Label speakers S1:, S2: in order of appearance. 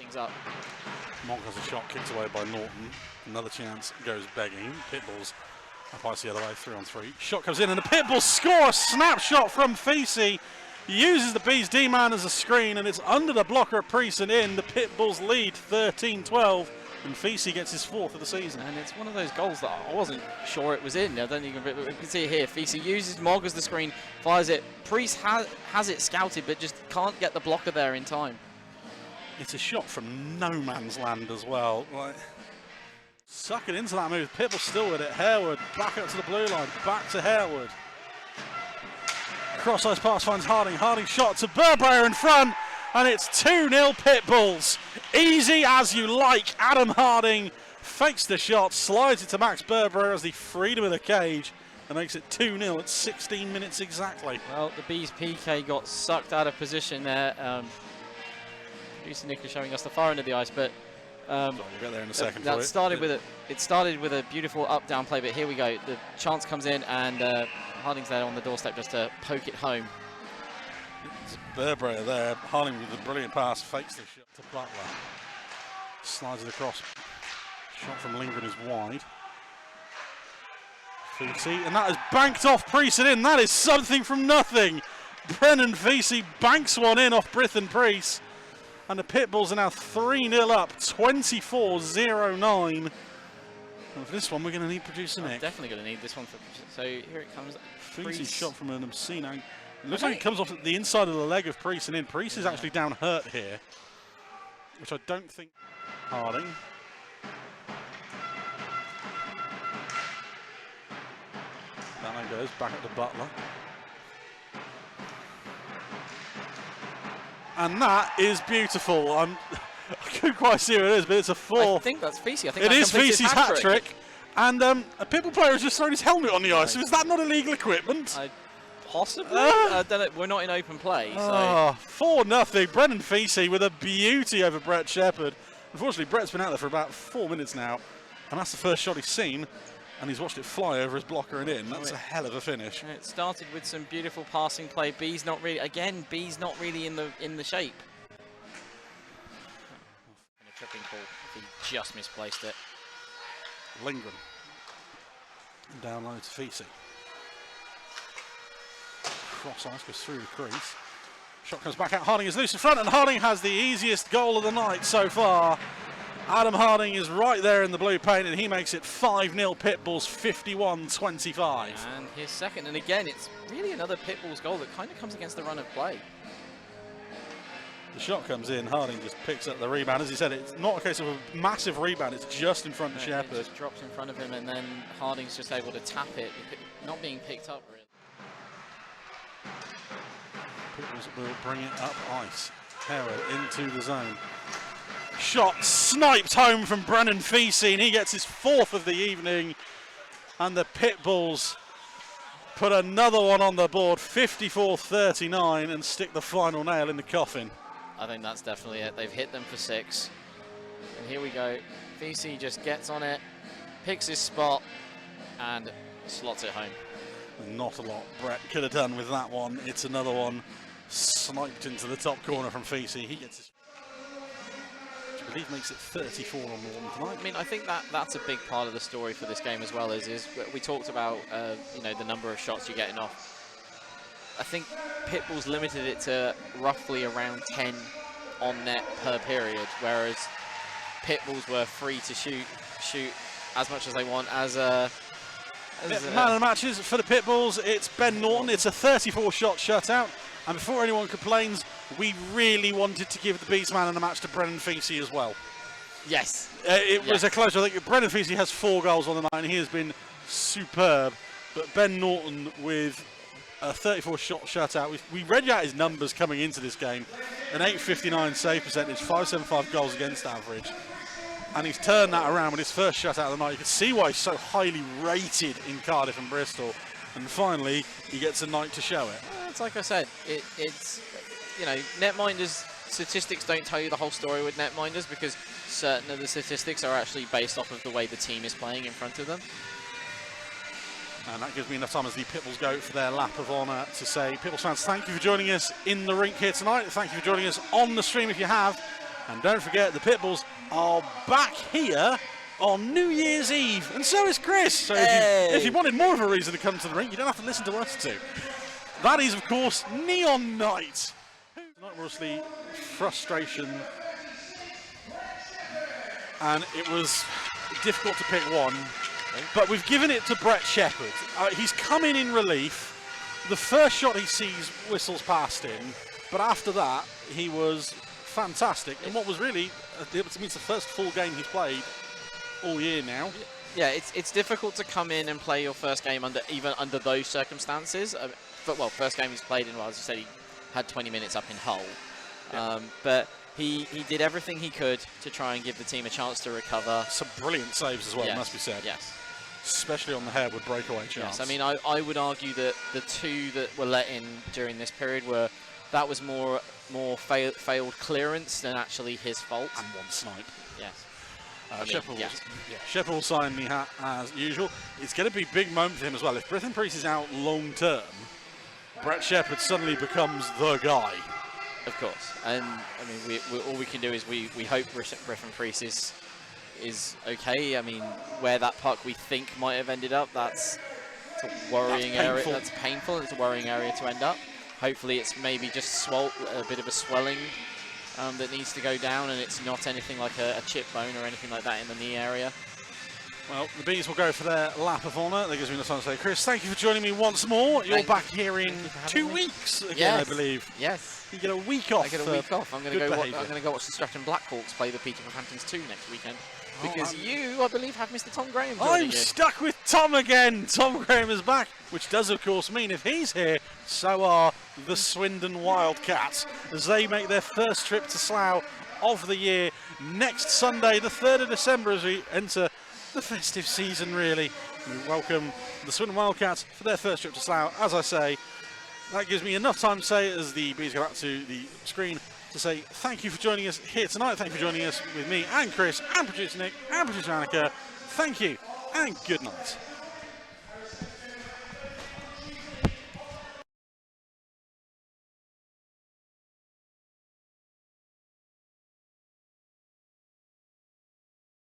S1: things up.
S2: Monk has a shot kicked away by Norton. Another chance goes begging. Pitbulls up ice the other way, 3-on-3. Shot comes in and the Pitbulls score a snapshot from Fisi. Uses the Bees D-man as a screen and it's under the blocker of Priest and in. The Pitbulls lead 13-12 and Fisi gets his 4th of the season.
S1: And it's one of those goals that I wasn't sure it was in. I don't even, you can see it here. Fisi uses Mog as the screen, fires it. Priest has it scouted but just can't get the blocker there in time.
S2: It's a shot from no man's land as well. Like, sucking into that move. Pitbull still with it. Harewood back up to the blue line. Back to Harewood. Cross-ice pass finds Harding. Harding shot to Burbrayer in front. And it's 2-0 Pitbulls. Easy as you like. Adam Harding fakes the shot. Slides it to Max Burbrayer as the freedom of the cage. And makes it 2-0 at 16 minutes exactly.
S1: Well, the Bees PK got sucked out of position there. Producer Nick is showing us the far end of the ice, but
S2: we'll get there in a second.
S1: That started with a beautiful up-down play, but here we go. The chance comes in, and Harding's there on the doorstep just to poke it home.
S2: It's Burbrayer there. Harding with a brilliant pass, fakes the shot to Butler. Slides it across. Shot from Lindgren is wide. Fisi, and that is banked off Priest and in. That is something from nothing. Brennan Fisi banks one in off Brithen Priest. And the Pitbulls are now 3-0 up, 24-09. And for this one, we're going to need producer Nick.
S1: Definitely going to need this one. So here it comes.
S2: Fisi's shot from an obscene angle. It looks like it comes off the inside of the leg of Priest and in. Priest is actually down hurt here, which I don't think. Harding. Down it goes, back up to Butler. And that is beautiful. I couldn't quite see what it is, but it's a 4.
S1: I think that's Fisi. I think
S2: it is Fisi's hat-trick. And a Pitbull player has just thrown his helmet on the ice. So is that not illegal equipment?
S1: Possibly. I don't know. We're not in open play. So.
S2: 4-0. Brennan Fisi with a beauty over Brett Shepherd. Unfortunately, Brett's been out there for about 4 minutes now. And that's the first shot he's seen. And he's watched it fly over his blocker and in. That's a hell of a finish.
S1: It started with some beautiful passing play. B's not really, again, B's not really in the shape. And a tripping call. He just misplaced it.
S2: Lindgren. Down low to Fisi. Cross ice goes through the crease. Shot comes back out. Harding is loose in front, and Harding has the easiest goal of the night so far. Adam Harding is right there in the blue paint, and he makes it 5-0 Pitbulls, 51-25.
S1: And his second, and again, it's really another Pitbulls goal that kind of comes against the run of play.
S2: The shot comes in, Harding just picks up the rebound. As he said, it's not a case of a massive rebound, it's just in front of Shepherd.
S1: It just drops in front of him, and then Harding's just able to tap it, not being picked up really.
S2: Pitbulls will bring it up ice. Harewood into the zone. Shot sniped home from Brennan Fisi, and he gets his 4th of the evening. And the Pitbulls put another one on the board, 54-39, and stick the final nail in the coffin.
S1: I think that's definitely it. They've hit them for 6. And here we go. Fisi just gets on it, picks his spot, and slots it home.
S2: Not a lot Brett could have done with that one. It's another one sniped into the top corner from Fisi. He gets his, which I believe makes it 34 on the one tonight.
S1: I mean, I think that's a big part of the story for this game as well. Is we talked about you know, the number of shots you're getting off. I think Pitbulls limited it to roughly around 10 on net per period, whereas Pitbulls were free to shoot as much as they want. Man
S2: of the matches for the Pitbulls, it's Ben Norton. It's a 34-shot shutout. And before anyone complains, we really wanted to give the Bees man of the match to Brennan Fisi as well.
S1: Yes.
S2: It was a close. I think Brennan Fisi has 4 goals on the night, and he has been superb. But Ben Norton with a 34-shot shutout. We read out his numbers coming into this game. An .859 save percentage, .575 goals against average. And he's turned that around with his first shutout of the night. You can see why he's so highly rated in Cardiff and Bristol. And finally, he gets a night to show it.
S1: It's like I said, it's, you know, netminders statistics don't tell you the whole story with netminders, because certain of the statistics are actually based off of the way the team is playing in front of them.
S2: And that gives me enough time as the Pitbulls go for their lap of honour to say, Pitbulls fans, thank you for joining us in the rink here tonight. Thank you for joining us on the stream if you have. And don't forget, the Pitbulls are back here on New Year's Eve, and so is Chris. So if you wanted more of a reason to come to the ring, you don't have to listen to us two. That is, of course, Neon Knight. Tonight, obviously, frustration, and it was difficult to pick one, but we've given it to Brett Shepherd. He's come in relief. The first shot he sees whistles past him, but after that, he was fantastic. And what was really, it means the first full game he's played all year now.
S1: Yeah, it's difficult to come in and play your first game even under those circumstances. But well, first game he's played in, well, as you said, he had 20 minutes up in Hull. Yeah. But he did everything he could to try and give the team a chance to recover.
S2: Some brilliant saves as well,
S1: yes.
S2: Must be said.
S1: Yes.
S2: Especially on the Harewood breakaway chance.
S1: Yes, I mean, I would argue that the two that were let in during this period that was more failed clearance than actually his fault.
S2: And one snipe.
S1: Yes.
S2: Shepherd will sign the hat as usual. It's going to be a big moment for him as well. If Britton Priest is out long term, Brett Shepherd suddenly becomes the guy.
S1: Of course. And I mean, all we can do is we hope Britton Priest is okay. I mean, where that puck we think might have ended up, that's a worrying area. That's painful. It's a worrying area to end up. Hopefully, it's maybe just a bit of a swelling that needs to go down, and it's not anything like a chip bone or anything like that in the knee area.
S2: Well, the Bees will go for their lap of honour. That gives me enough time to say, Chris, thank you for joining me once more. You're back here in 2 weeks again,
S1: yes.
S2: I believe.
S1: Yes.
S2: You get a week off.
S1: I get a week off. I'm going to go watch the Stratton Blackhawks play the Peterborough Phantoms 2 next weekend. Because you, I believe, have Mr. Tom Graham joining you.
S2: Stuck with Tom again. Tom Graham is back, which does, of course, mean if he's here, so are the Swindon Wildcats, as they make their first trip to Slough of the year next Sunday, the 3rd of December, as we enter the festive season, really. We welcome the Swindon Wildcats for their first trip to Slough. As I say, that gives me enough time to say, as the Bees go back to the screen, to say thank you for joining us here tonight. Thank you for joining us with me and Chris and producer Nick and producer Annika. Thank you and good night.